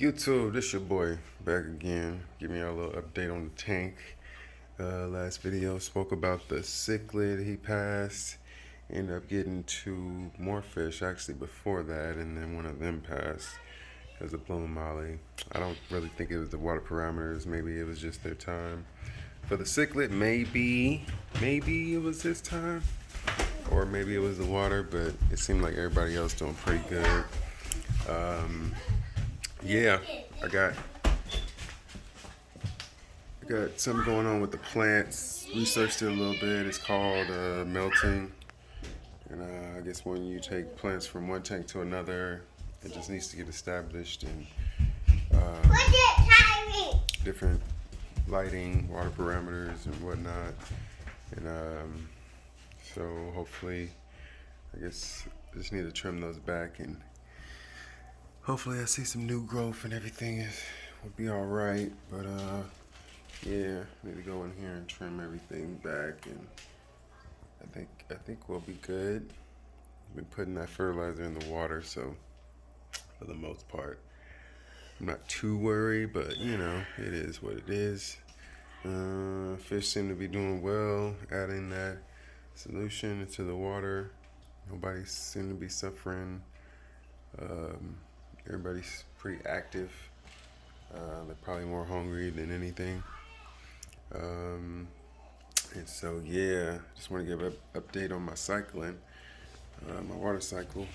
YouTube, this your boy back again. Giving y'all a little update on the tank. Last video spoke about the cichlid he passed. Ended up getting two more fish actually before that, and then one of them passed as a bloom molly. I don't really think it was the water parameters. Maybe it was just their time. For the cichlid, maybe it was his time, or maybe it was the water. But it seemed like everybody else doing pretty good. Yeah, I got something going on with the plants. Researched it a little bit. It's called melting. And I guess when you take plants from one tank to another, it just needs to get established in different lighting, water parameters, and whatnot. And so hopefully, I guess I just need to trim those back, and hopefully I see some new growth and everything will be all right. But yeah, I need to go in here and trim everything back, and I think we'll be good. I've been putting that fertilizer in the water, so for the most part, I'm not too worried. But you know, it is what it is. Fish seem to be doing well, adding that solution into the water. Nobody seems to be suffering. Everybody's pretty active. They're probably more hungry than anything. And so, yeah, just want to give an update on my cycling, my water cycle.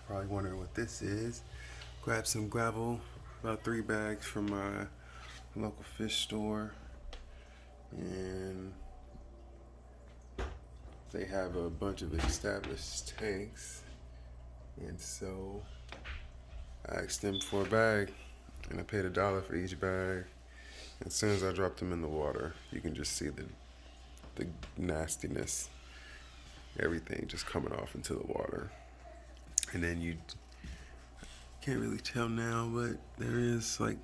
Probably wondering what this is. Grabbed some gravel, about 3 bags from my local fish store. And they have a bunch of established tanks. And so I asked them for a bag, and I paid $1 for each bag. As soon as I dropped them in the water, you can just see the nastiness, everything just coming off into the water. And then you can't really tell now, but there is like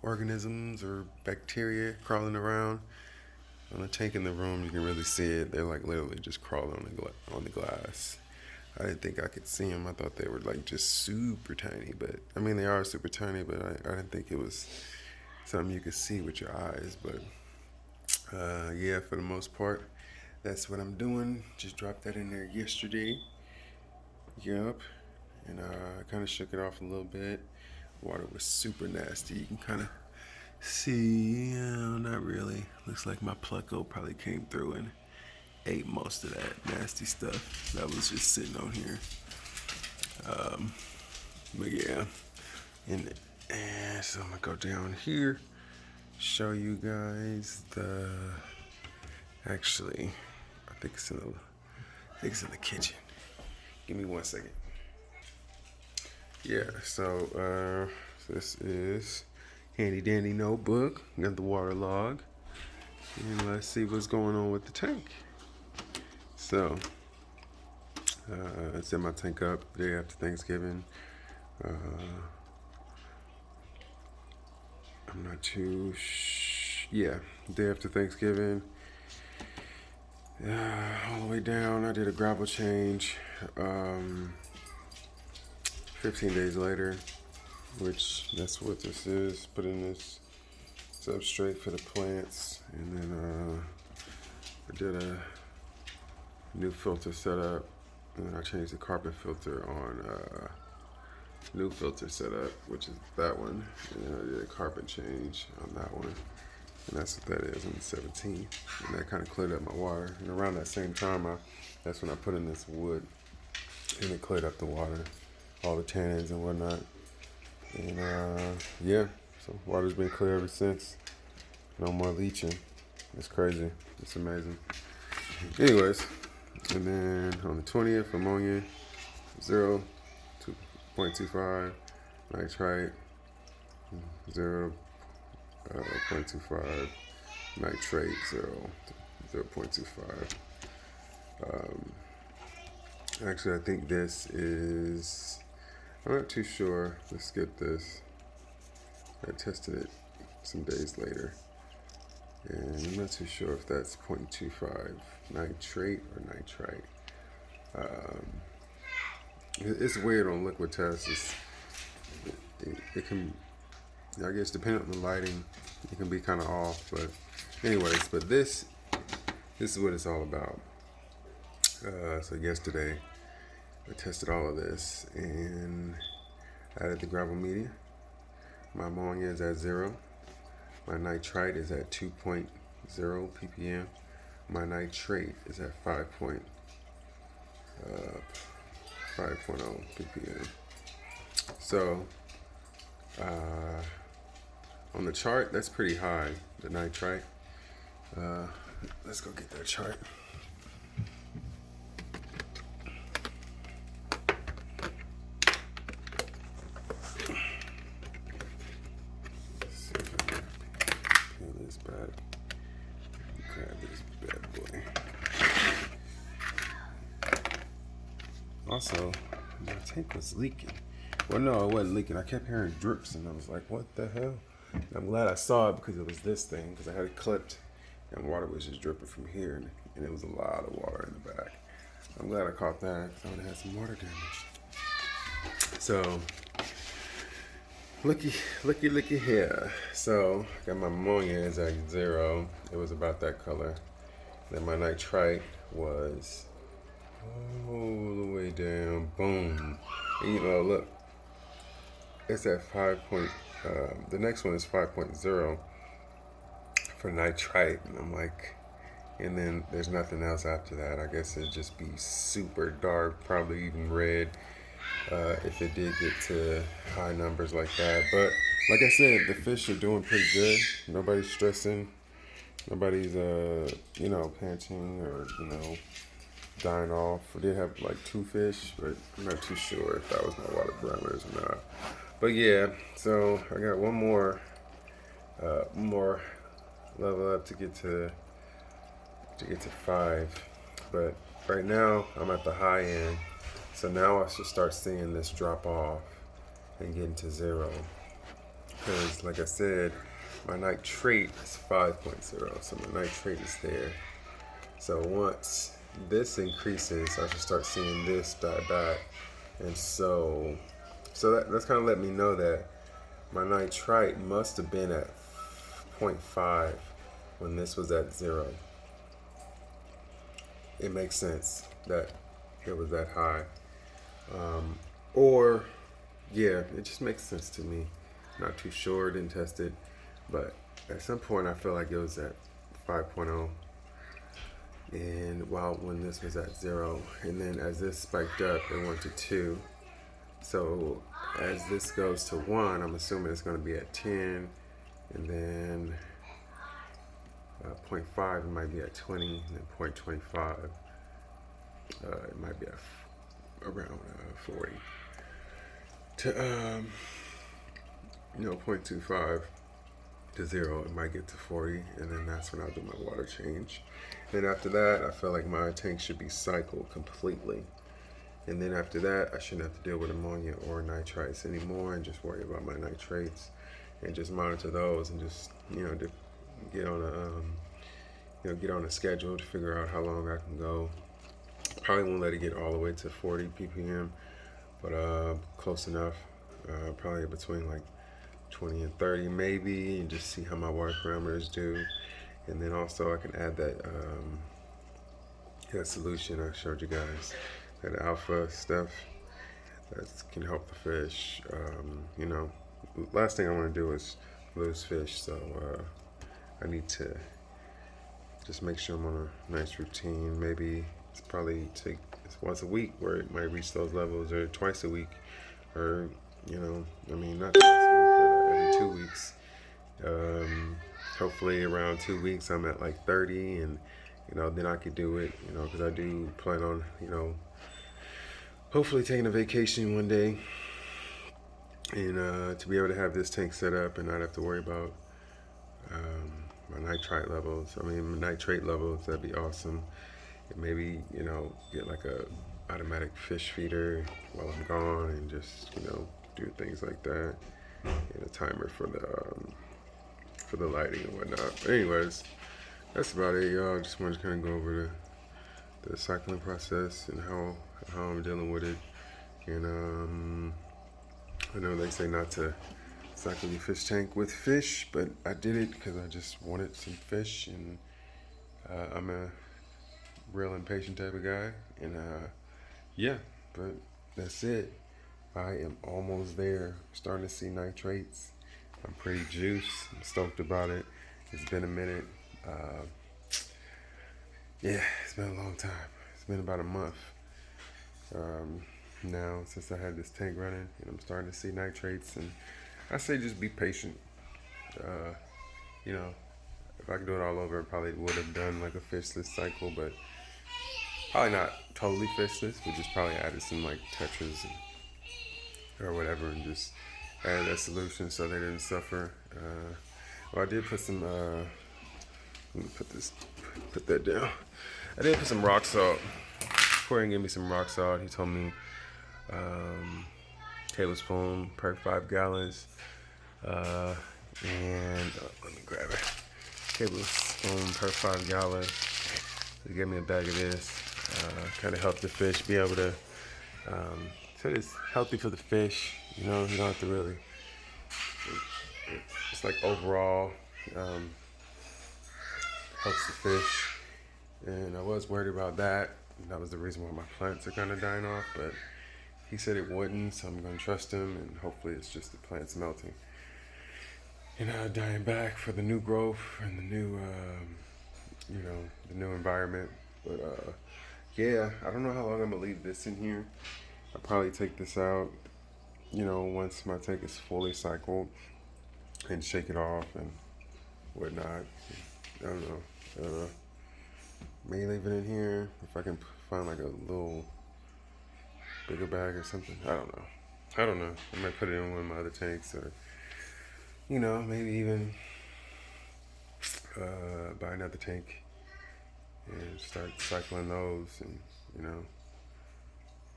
organisms or bacteria crawling around on the tank in the room. You can really see it. They're like literally just crawling on the glass. I didn't think I could see them. I thought they were like just super tiny, but I mean they are super tiny, but I didn't think it was something you could see with your eyes. But yeah, for the most part, that's what I'm doing. Just dropped that in there yesterday. Yup. And I kind of shook it off a little bit. Water was super nasty. You can kind of see, not really. Looks like my Plucko probably came through and ate most of that nasty stuff that was just sitting on here. But yeah, and so I'm gonna go down here, show you guys actually, I think it's in the kitchen. Give me 1 second. Yeah, so this is handy dandy notebook. Got the water log, and let's see what's going on with the tank. So, I set my tank up the day after Thanksgiving. I'm not too yeah, day after Thanksgiving. All the way down, I did a gravel change. 15 days later, which that's what this is. Put in this substrate for the plants, and then I did a new filter setup, and then I changed the carpet filter on new filter setup, which is that one, and then I did a carpet change on that one, and that's what that is on the 17th, and that kind of cleared up my water. And around that same time, that's when I put in this wood, and it cleared up the water, all the tannins and whatnot. And yeah, so water's been clear ever since. No more leaching. It's crazy. It's amazing. Anyways, and then on the 20th, ammonia 0.25, nitrite 0.25, nitrate 0.25. Actually, I think this is, I'm not too sure. Let's skip this. I tested it some days later, and I'm not too sure if that's 0.25 nitrate or nitrite. It's weird on liquid tests. It can, I guess, depending on the lighting, it can be kind of off. But anyways, but this is what it's all about. So yesterday, I tested all of this and added the gravel media. My ammonia is at 0. My nitrite is at 2.0 ppm. My nitrate is at 5.0 ppm. So on the chart, that's pretty high, the nitrite. Let's go get that chart. Also, my tank was leaking. Well, no, it wasn't leaking. I kept hearing drips, and I was like, what the hell? And I'm glad I saw it because it was this thing, because I had it clipped, and water was just dripping from here, and it was a lot of water in the back. I'm glad I caught that, because I would have had some water damage. So, looky here. So, I got my ammonia is at 0. It was about that color. Then my nitrite was all the way down, boom. And look, it's at 5. The next one is 5.0 for nitrite, and I'm like, and then there's nothing else after that. I guess it'd just be super dark, probably even red, if it did get to high numbers like that. But like I said, the fish are doing pretty good. Nobody's stressing. Nobody's panting or dying off. We did have like 2 fish, but I'm not too sure if that was my water parameters or not. But yeah, so I got one more level up to get to 5. But right now I'm at the high end, so now I should start seeing this drop off and getting to 0. Because like I said, my nitrate is 5.0, so my nitrate is there. So once this increases, I should start seeing this die back, and so that's kind of let me know that my nitrite must have been at 0.5 when this was at 0. It makes sense that it was that high, or yeah, it just makes sense to me. Not too sure, didn't test it, but at some point I feel like it was at 5.0. And when this was at 0, and then as this spiked up, it went to 2. So as this goes to 1, I'm assuming it's going to be at 10, and then 0.5, it might be at 20, and then 0.25, it might be at around 40. To 0.25 to 0, it might get to 40, and then that's when I'll do my water change. Then after that, I feel like my tank should be cycled completely. And then after that, I shouldn't have to deal with ammonia or nitrites anymore, and just worry about my nitrates and just monitor those, and just get on a schedule to figure out how long I can go. Probably won't let it get all the way to 40 ppm, but close enough. Probably between like 20 and 30 maybe, and just see how my water parameters do. And then also I can add that solution I showed you guys, that alpha stuff that can help the fish. Last thing I want to do is lose fish, so I need to just make sure I'm on a nice routine. Maybe it's probably take once a week where it might reach those levels, or twice a week, or not twice a week, but every 2 weeks. Hopefully around 2 weeks I'm at like 30, and then I could do it, because I do plan on hopefully taking a vacation one day, and to be able to have this tank set up and not have to worry about my nitrate levels. That'd be awesome. And maybe get like a automatic fish feeder while I'm gone, and just do things like that, and a timer for the lighting and whatnot. But anyways, that's about it, y'all. Just wanted to kind of go over the cycling process and how I'm dealing with it, And I know they say not to cycle your fish tank with fish, but I did it because I just wanted some fish, and I'm a real impatient type of guy. And yeah, but that's it. I am almost there. Starting to see nitrates. I'm pretty juiced. I'm stoked about it. It's been a minute. Yeah, it's been a long time. It's been about a month now since I had this tank running, and I'm starting to see nitrates. And I say just be patient. Uh, you know, if I could do it all over, I probably would have done like a fishless cycle, but probably not totally fishless. We just probably added some like tetras or whatever, and just added that solution so they didn't suffer. Well, I did put some. Let me put that down. I did put some rock salt. Corey gave me some rock salt. He told me tablespoon per 5 gallons. And let me grab it. Tablespoon per 5 gallons. He gave me a bag of this. Kind of help the fish be able to. So it's healthy for the fish. You know, you don't have to really. It's like overall helps the fish. And I was worried about that. And that was the reason why my plants are kind of dying off. But he said it wouldn't, so I'm going to trust him. And hopefully it's just the plants melting. And dying back for the new growth and the new, the new environment. But yeah, I don't know how long I'm gonna leave this in here. I'll probably take this out, once my tank is fully cycled, and shake it off and whatnot. I don't know. Maybe leave it in here if I can find like a little bigger bag or something. I don't know. I might put it in one of my other tanks, or maybe even buy another tank and start cycling those, and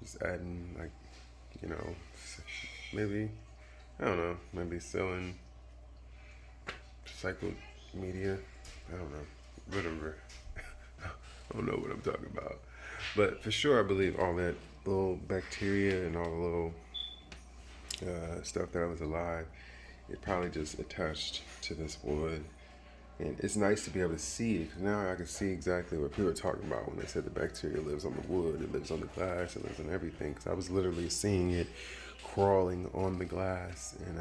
just adding maybe maybe selling cycled media. I don't know, whatever. I don't know what I'm talking about, but for sure I believe all that little bacteria and all the little stuff that was alive, it probably just attached to this wood. And it's nice to be able to see it, because now I can see exactly what people are talking about when they said the bacteria lives on the wood, it lives on the glass, it lives on everything. Because I was literally seeing it crawling on the glass, and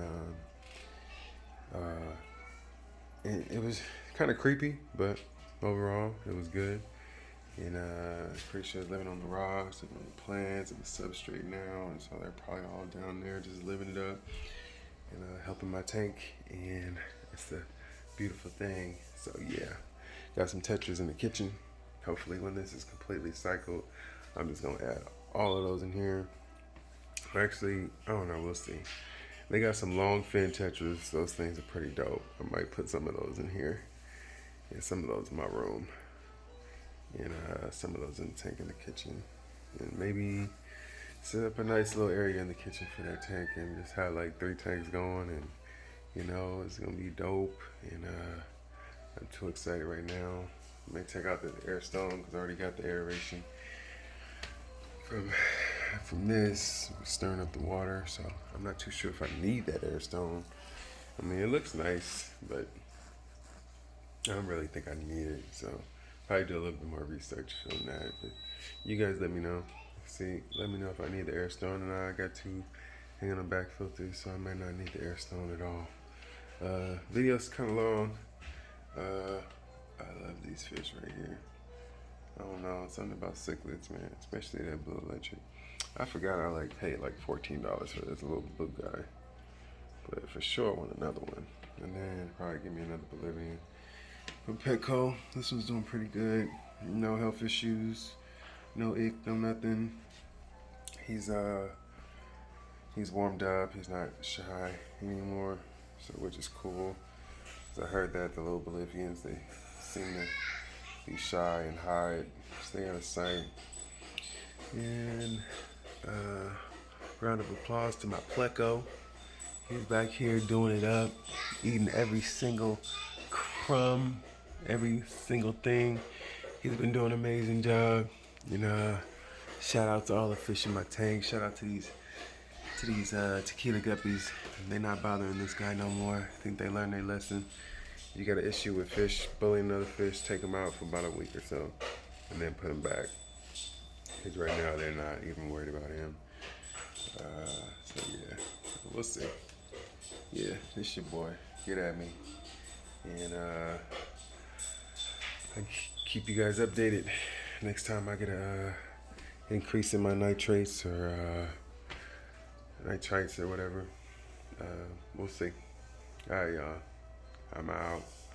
it was kind of creepy, but overall it was good. And pretty sure it's living on the rocks, living on the plants and the substrate now, and so they're probably all down there just living it up and helping my tank. And it's a beautiful thing. So yeah, got some tetras in the kitchen. Hopefully when this is completely cycled, I'm just gonna add all of those in here. Actually, I don't know, we'll see. They got some long fin tetras. Those things are pretty dope. I might put some of those in here, and some of those in my room, and some of those in the tank in the kitchen, and maybe set up a nice little area in the kitchen for that tank, and just have like 3 tanks going, and it's gonna be dope. And I'm too excited right now. I may take out the air stone because I already got the aeration from this, stirring up the water. So I'm not too sure if I need that air stone. I mean, it looks nice, but I don't really think I need it. So probably do a little bit more research on that. But you guys let me know. Let me know if I need the air stone. And I got 2 hanging on back filters, so I might not need the air stone at all. Video's kind of long. I love these fish right here. I don't know, something about cichlids, man, especially that blue electric. I forgot I paid like $14 for this little blue guy, but for sure I want another one. And then probably give me another Bolivian. From Petco, this one's doing pretty good. No health issues, no ick, no nothing. He's warmed up. He's not shy anymore, so which is cool. I heard that the little Bolivians, they seem to be shy and hide, stay out of sight. And round of applause to my Pleco. He's back here doing it up, eating every single crumb, every single thing. He's been doing an amazing job. And shout out to all the fish in my tank. Shout out to these to these tequila guppies. They're not bothering this guy no more. I think they learned their lesson. You got an issue with fish bullying other fish, take them out for about a week or so, and then put them back. Because right now they're not even worried about him. So yeah, we'll see. Yeah, this your boy. Get at me. And I keep you guys updated. Next time I get a increase in my nitrates or nitrites or whatever. We'll see. All right, y'all. I'm out.